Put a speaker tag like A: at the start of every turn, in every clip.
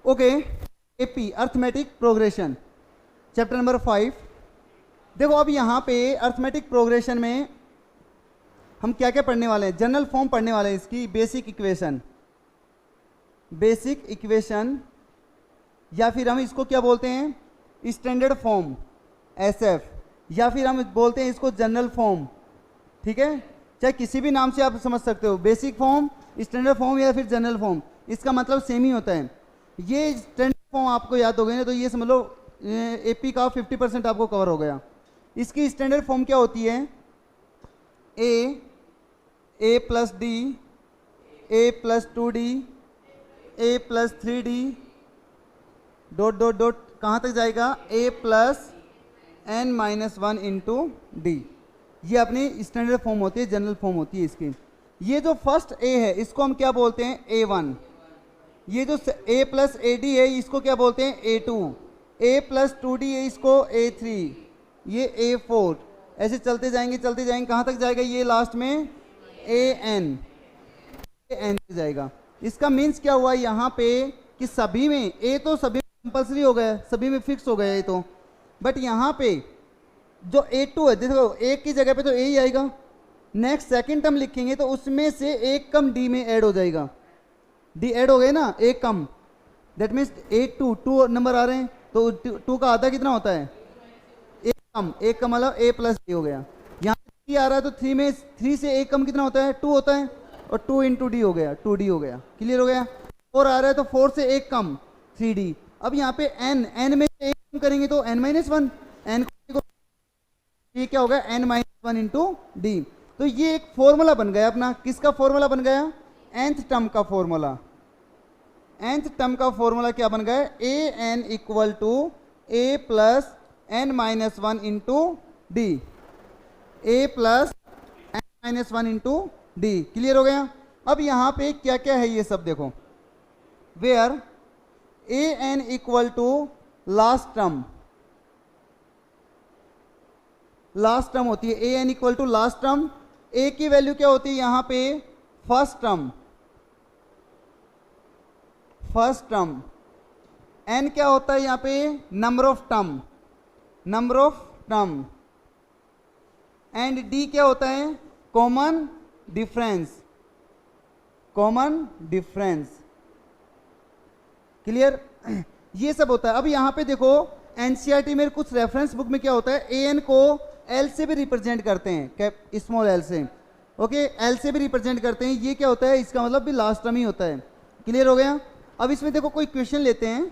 A: Okay, AP arithmetic progression chapter number 5। देखो अब यहाँ पे अर्थमेटिक प्रोग्रेशन में हम क्या क्या पढ़ने वाले हैं, जनरल फॉर्म पढ़ने वाले हैं इसकी, बेसिक इक्वेशन या फिर हम इसको क्या बोलते हैं, स्टैंडर्ड फॉर्म एसएफ, या फिर हम बोलते हैं इसको जनरल फॉर्म। ठीक है, चाहे किसी भी नाम से आप समझ सकते हो, बेसिक फॉर्म, स्टैंडर्ड फॉर्म या फिर जनरल फॉर्म, इसका मतलब सेम ही होता है। ये स्टैंडर्ड फॉर्म आपको याद हो गई ना, तो ये समझ लो एपी का 50% आपको कवर हो गया। इसकी स्टैंडर्ड फॉर्म क्या होती है, A plus D, A plus 2d, A plus 3d, dot dot dot कहाँ तक जाएगा, ए प्लस n-1 इंटू डी। ये अपनी स्टैंडर्ड फॉर्म होती है, जनरल फॉर्म होती है इसकी। ये जो फर्स्ट ए है इसको हम क्या बोलते हैं, A1। ये जो a प्लस AD है इसको क्या बोलते हैं, A2। a प्लस 2D है इसको A3, ये A4। ऐसे चलते जाएंगे कहाँ तक जाएगा, ये लास्ट में AN जाएगा। इसका मीन्स क्या हुआ यहाँ पे कि सभी में A तो सभी कंपल्सरी हो गया, सभी में फिक्स हो गया ये तो, बट यहाँ पे जो A2 है, देखो एक की जगह पे तो A ही आएगा, नेक्स्ट सेकंड टर्म लिखेंगे तो उसमें से एक कम D में ऐड हो जाएगा, D ऐड हो गए ना, एक कम, दैट मीन्स टू नंबर आ रहे हैं, तो 2 का आधा कितना होता है, एक कम मतलब A प्लस D हो गया। यहाँ 3 आ रहा है तो 3 से एक कम कितना होता है, 2 होता है, और 2 इंटू डी हो गया, 2D हो गया, क्लियर हो गया। 4 आ रहा है तो 4 से एक कम 3D। अब यहाँ पे n में से एक कम करेंगे तो n-1, n को ये क्या होगा, n-1 इंटू डी। तो ये एक फॉर्मूला बन गया अपना, किसका फॉर्मूला बन गया, nth टर्म का फॉर्मूला। nth टर्म का फॉर्मूला क्या बन गया, an equal to a plus n-1 into D, a plus n-1 into D, clear हो गया। अब यहाँ पे क्या क्या है ये सब देखो, where an equal to last term होती है, an equal to last term. a की वैल्यू क्या होती है यहाँ पे, फर्स्ट टर्म। n क्या होता है यहाँ पे, number of term. And d क्या होता है, कॉमन डिफरेंस, क्लियर। ये सब होता है। अब यहाँ पे देखो एनसीईआरटी में कुछ रेफरेंस बुक में क्या होता है, an को L से भी रिप्रेजेंट करते हैं, स्मॉल l से, ओके, L से भी रिप्रेजेंट करते हैं। ये क्या होता है, इसका मतलब भी लास्ट टर्म ही होता है, क्लियर हो गया। अब इसमें देखो कोई क्वेश्चन लेते हैं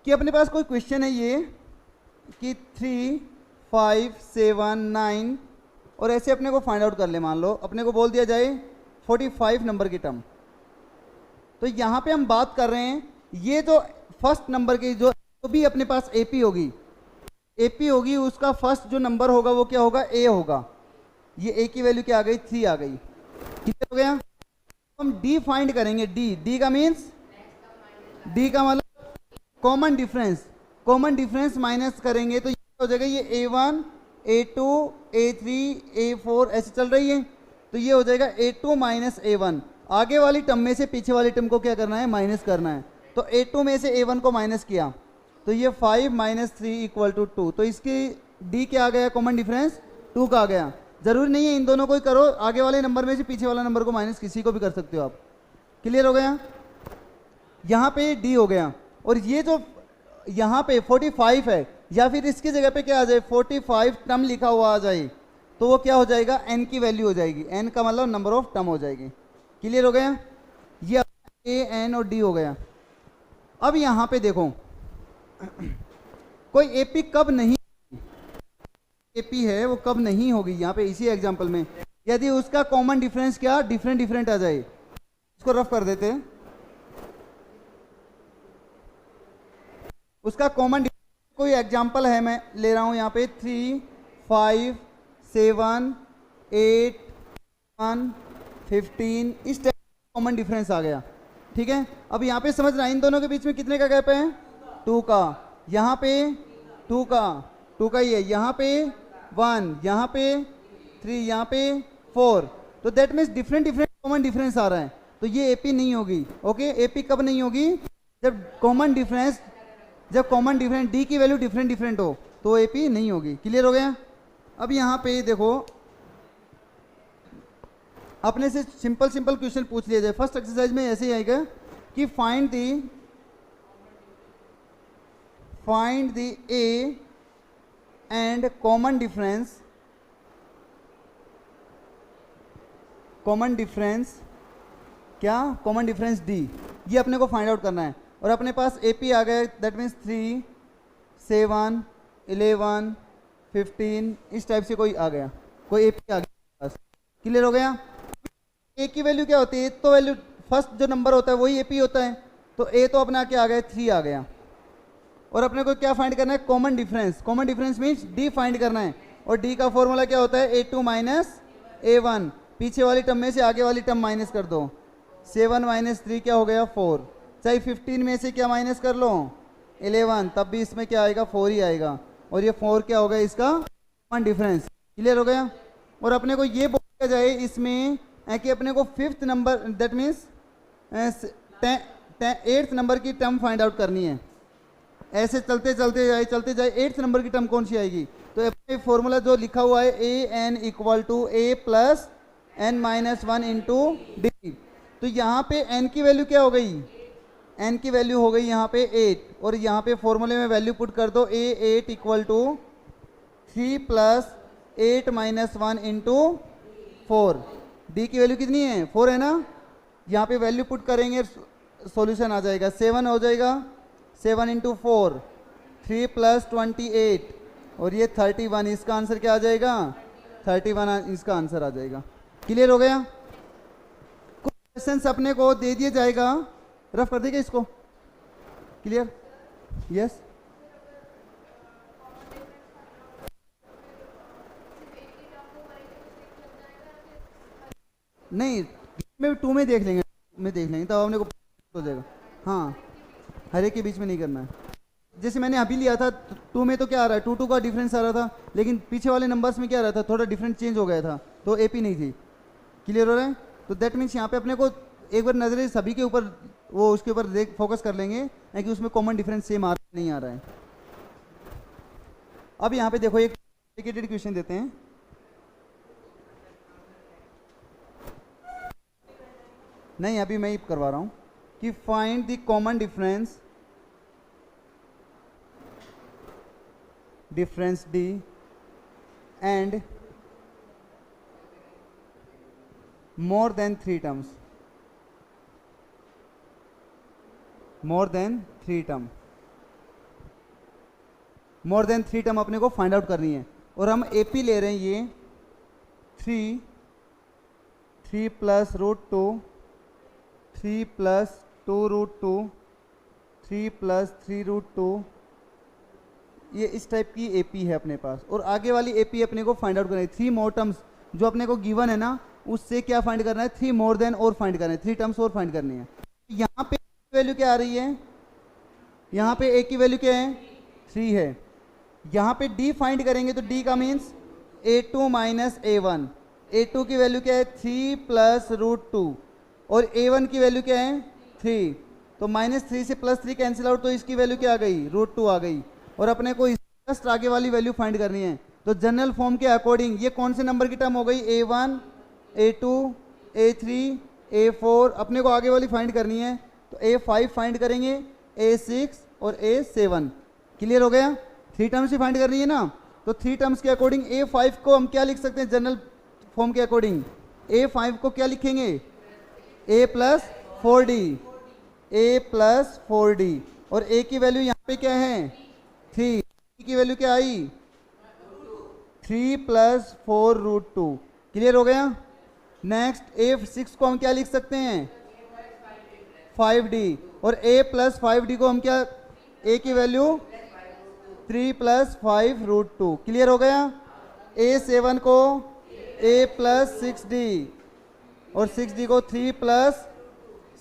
A: कि अपने पास कोई क्वेश्चन है ये कि 3, 5, 7, 9 और ऐसे अपने को फाइंड आउट कर ले। मान लो अपने को बोल दिया जाए 45 नंबर की टर्म, तो यहाँ पे हम बात कर रहे हैं ये जो फर्स्ट नंबर की जो भी अपने पास एपी होगी उसका फर्स्ट जो नंबर होगा वो क्या होगा, ए होगा। ये ए की वैल्यू क्या आ गई, 3 आ गई, ठीक हो गया। हम डी फाइंड करेंगे, डी का मीन्स, डी का मतलब कॉमन डिफरेंस माइनस करेंगे तो ये हो जाएगा, ये A1, A2, A3, A4 ऐसे चल रही है, तो ये हो जाएगा A2 माइनस A1। आगे वाली टर्म में से पीछे वाली टर्म को क्या करना है, माइनस करना है। तो A2 में से A1 को माइनस किया तो ये 5 माइनस 3 इक्वल टू 2। तो इसकी D क्या आ गया, कॉमन डिफरेंस 2 का आ गया। जरूरी नहीं है इन दोनों को ही करो, आगे वाले नंबर में से पीछे वाला नंबर को माइनस किसी को भी कर सकते हो आप, क्लियर हो गया। यहाँ पे D हो गया, और ये जो यहाँ पे 45 है, या फिर इसकी जगह पे क्या आ जाए, 45 टर्म लिखा हुआ आ जाए तो वो क्या हो जाएगा, n की वैल्यू हो जाएगी, n का मतलब नंबर ऑफ टर्म हो जाएगी, क्लियर हो गया। ये A, N और D हो गया। अब यहाँ पे देखो कोई एपी कब नहीं, एपी है वो कब नहीं होगी, यहाँ पे इसी एग्जांपल में यदि उसका कॉमन डिफरेंस क्या डिफरेंट आ जाए। इसको रफ कर देते हैं, उसका कॉमन कोई एग्जांपल है, मैं ले रहा हूं यहाँ पे 3, 5, 7, 8, 1, 15, इस टाइप कॉमन डिफरेंस आ गया, ठीक है। अब यहाँ पे समझना इन दोनों के बीच में कितने का गैप है, 2 का, यहाँ पे 2 का ही है, यहाँ पे 1, यहाँ पे 3, यहाँ पे 4, तो that means different common difference आ रहा है। तो ये एपी नहीं होगी। ओके, एपी कब नहीं होगी? जब कॉमन डिफरेंस डी की वैल्यू डिफरेंट हो तो एपी नहीं होगी। क्लियर हो गया? अब यहाँ पे देखो, अपने से सिंपल क्वेश्चन पूछ लिया जाए। फर्स्ट एक्सरसाइज में ऐसे ही आएगा कि find the A and common difference D, ये अपने को फाइंड आउट करना है। और अपने पास एपी आ गया, दैट मीन्स 3, 7, 11, 15, इस टाइप से कोई आ गया, कोई एपी आ गया। क्लियर हो गया? ए की वैल्यू क्या होती है? तो वैल्यू फर्स्ट जो नंबर होता है वही एपी होता है। तो ए तो अपना क्या आ गया? 3 आ गया। और अपने को क्या फाइंड करना है? Common difference means D find करना है। और डी का फॉर्मूला क्या होता है? A2 minus A1। पीछे वाली टर्म में से आगे वाली टर्म माइनस कर दो। 7 माइनस 3 क्या हो गया? 4। चाहे 15 में से क्या माइनस कर लो? 11, तब भी इसमें क्या आएगा? 4 ही आएगा। और ये 4 क्या होगा? इसका कॉमन डिफरेंस। क्लियर हो गया? और अपने को ये बोला जाए इसमें कि अपने को 5th number, that means 8th number की टर्म फाइंड आउट करनी है। ऐसे चलते जाए 8th नंबर की टर्म कौन सी आएगी? तो फॉर्मूला जो लिखा हुआ है an equal to a plus n minus 1 into D. तो यहाँ पे n की वैल्यू क्या हो गई? n की वैल्यू हो गई यहाँ पे 8। और यहाँ पे फॉर्मूले में वैल्यू पुट कर दो a8 equal to 3 plus 8 minus 1 into 4। D की वैल्यू कितनी है? 4 है ना? यहाँ पे वैल्यू पुट करेंगे, सॉल्यूशन आ जाएगा। 7 हो जाएगा, 7 इंटू 4, 3 प्लस 28, और ये 31। इसका आंसर क्या आ जाएगा? 31 इसका आंसर आ जाएगा। क्लियर हो गया? कुछ क्वेश्चंस अपने को दे दिया जाएगा, रफ कर देगा इसको। क्लियर? यस। नहीं, में 2 में देख लेंगे, तब अपने को हो जाएगा। हाँ, हर एक के बीच में नहीं करना है। जैसे मैंने अभी लिया था 2 में, तो क्या आ रहा है? 2 का डिफरेंस आ रहा था, लेकिन पीछे वाले नंबर्स में क्या आ रहा था? थोड़ा डिफरेंस चेंज हो गया था, तो एपी नहीं थी। क्लियर हो रहा है? तो दैट मीन्स यहाँ पे अपने को एक बार नजर सभी के ऊपर, वो उसके ऊपर फोकस कर लेंगे कि उसमें कॉमन डिफरेंस सेम आ रहा नहीं आ रहा है। अब यहाँ पे देखो, एक कॉम्प्लिकेटेड क्वेश्चन देते हैं। नहीं, अभी मैं ही करवा रहा हूँ कि find the common difference D and more than 3 terms. More than 3 term अपने को फाइंड आउट करनी है। और हम एपी ले रहे हैं, ये 3 प्लस √2, 3 प्लस 2√2, 3 प्लस 3√2, ये इस टाइप की एपी है अपने पास। और आगे वाली एपी अपने को फाइंड आउट करनी है। 3 मोर टर्म्स जो अपने को गिवन है ना, उससे क्या फाइंड करना है? 3 मोर देन और फाइंड करना है, 3 टर्म्स और फाइंड करनी है। यहाँ पे वैल्यू क्या आ रही है? यहाँ पे ए की वैल्यू क्या है? 3 है। यहाँ पे डी फाइंड करेंगे तो डी का means A2 minus A1। A2 की वैल्यू क्या है? 3 प्लस √2, और A1 की वैल्यू क्या है? 3। तो -3 से +3 कैंसिल आउट, तो इसकी वैल्यू क्या आ गई? √2 आ गई। और अपने को जस्ट आगे वाली वैल्यू फाइंड करनी है। तो जनरल फॉर्म के अकॉर्डिंग ये कौन से नंबर की टर्म हो गई? A1, A2, A3, A4। अपने को आगे वाली फाइंड करनी है, तो A5 फाइंड करेंगे, A6 और A7। क्लियर हो गया? 3 टर्म्स ही फाइंड करनी है ना, तो 3 टर्म्स के अकॉर्डिंग A5 को हम क्या लिख सकते हैं? जनरल फॉर्म के अकॉर्डिंग A5 को क्या लिखेंगे? A plus 4D, A plus 4D। और A की वैल्यू यहाँ पे क्या है? 3। की वैल्यू क्या आई? 3 प्लस 4√2। क्लियर हो गया? नेक्स्ट A6 को हम क्या लिख सकते हैं? 5D। और A प्लस 5D को हम क्या, A की वैल्यू 3 प्लस 5√2। क्लियर हो गया? A7 को A प्लस 6D, और 6D को 3 प्लस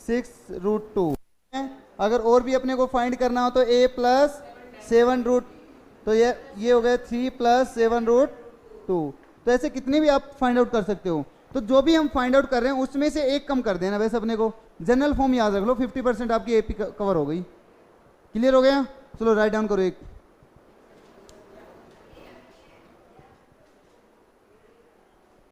A: 6√2। अगर और भी अपने को फाइंड करना हो तो A प्लस 7√2, तो ये हो गया 3 प्लस 7√2। तो ऐसे कितने भी आप फाइंड आउट कर सकते हो। तो जो भी हम फाइंड आउट कर रहे हैं उसमें से एक कम कर देना वैसे अपने को। जनरल फॉर्म याद रख लो, 50% आपकी एपी कवर हो गई। क्लियर हो गया? चलो राइट डाउन करो एक।